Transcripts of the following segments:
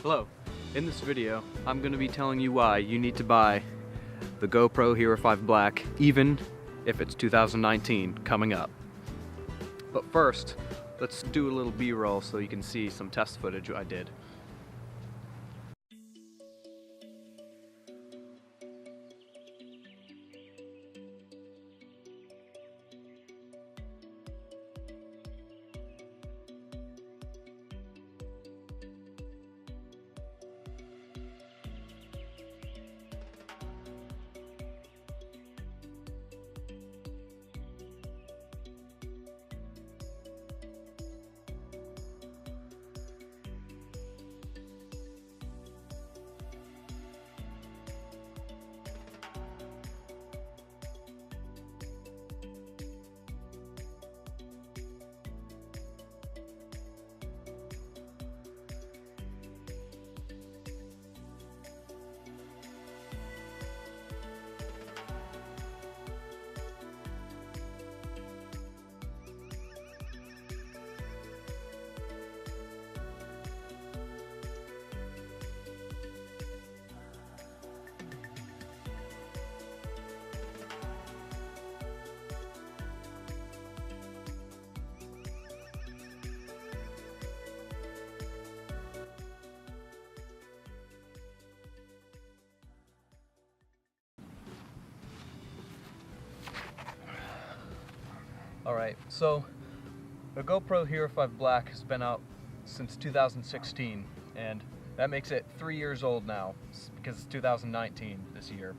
Hello, in this video I'm going to be telling you why you need to buy the GoPro Hero 5 Black even if it's 2019 coming up. But first, let's do a little B-roll so you can see some test footage I did. Alright, so the GoPro Hero 5 Black has been out since 2016, and that makes it 3 years old now, because it's 2019 this year.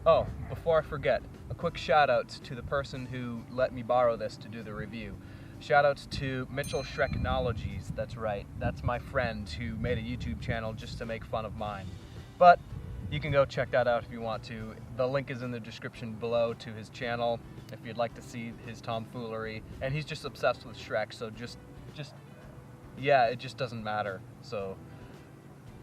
Oh, before I forget, a quick shout out to the person who let me borrow this to do the review. Shout outs to Mitchell Shreknologies, that's right, that's my friend who made a YouTube channel just to make fun of mine. But you can go check that out if you want to. The link is in the description below to his channel if you'd like to see his tomfoolery. And he's just obsessed with Shrek, so yeah, it just doesn't matter. So,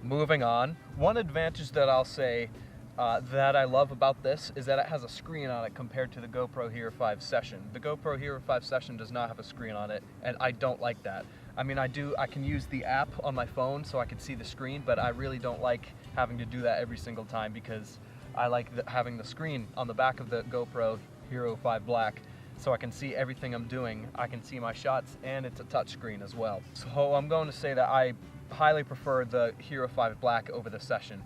moving on. One advantage that I'll say that I love about this is that it has a screen on it compared to the GoPro Hero 5 Session. The GoPro Hero 5 Session does not have a screen on it, and I don't like that. I mean, I can use the app on my phone so I can see the screen, but I really don't like having to do that every single time because I like having the screen on the back of the GoPro Hero 5 Black so I can see everything I'm doing. I can see my shots, and it's a touch screen as well. So I'm going to say that I highly prefer the Hero 5 Black over the Session.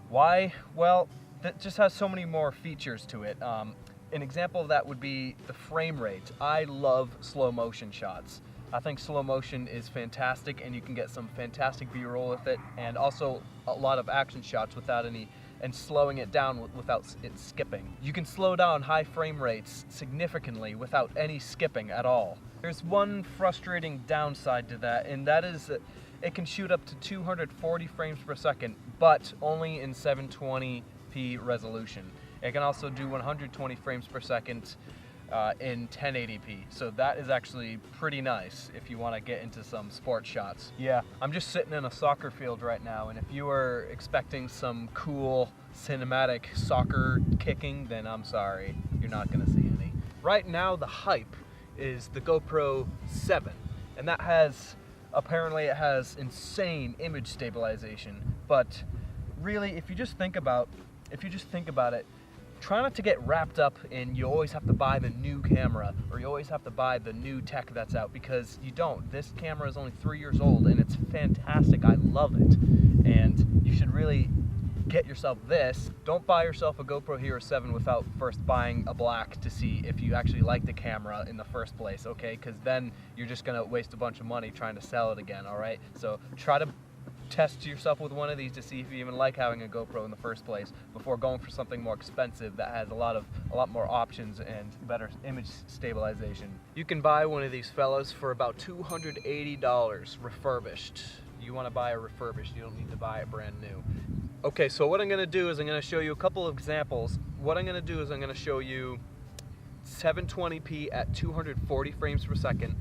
Why? Well, that just has so many more features to it. An example of that would be the frame rate. I love slow motion shots. I think slow motion is fantastic, and you can get some fantastic B-roll with it, and also a lot of action shots without any, and slowing it down without it skipping. You can slow down high frame rates significantly without any skipping at all. There's one frustrating downside to that, and that is that it can shoot up to 240 frames per second, but only in 720p resolution. It can also do 120 frames per second in 1080p, so that is actually pretty nice if you want to get into some sports shots. Yeah, I'm just sitting in a soccer field right now, and if you were expecting some cool cinematic soccer kicking, then I'm sorry, you're not going to see any. Right now the hype is the GoPro 7, and that apparently it has insane image stabilization, but really if you just think about it, try not to get wrapped up in you always have to buy the new camera or you always have to buy the new tech that's out, because you don't. This camera is only 3 years old and it's fantastic. I love it. And you should really get yourself this. Don't buy yourself a GoPro Hero 7 without first buying a Black to see if you actually like the camera in the first place, okay? Because then you're just going to waste a bunch of money trying to sell it again, alright? So try to test yourself with one of these to see if you even like having a GoPro in the first place before going for something more expensive that has a lot more options and better image stabilization. You can buy one of these fellas for about $280 refurbished. You want to buy a refurbished, you don't need to buy it brand new. Okay, so what I'm going to do is I'm going to show you a couple of examples. What I'm going to do is I'm going to show you 720p at 240 frames per second,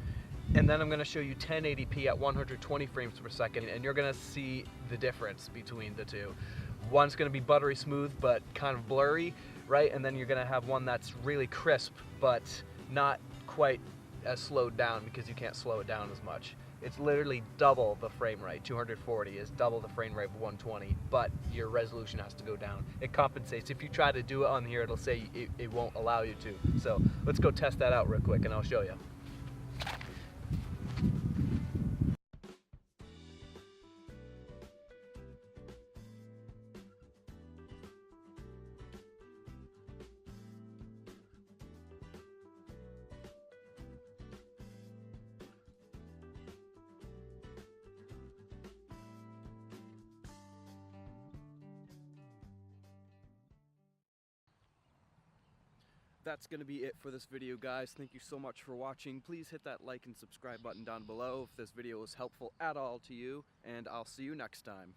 and then I'm going to show you 1080p at 120 frames per second, and you're going to see the difference between the two. One's going to be buttery smooth but kind of blurry, right? And then you're going to have one that's really crisp but not quite as slowed down because you can't slow it down as much. it's literally double the frame rate. 240 is double the frame rate of 120, but your resolution has to go down. It compensates. If you try to do it on here, it'll say it won't allow you to. So let's go test that out real quick and I'll show you. That's going to be it for this video, guys. Thank you so much for watching. Please hit that like and subscribe button down below if this video was helpful at all to you, and I'll see you next time.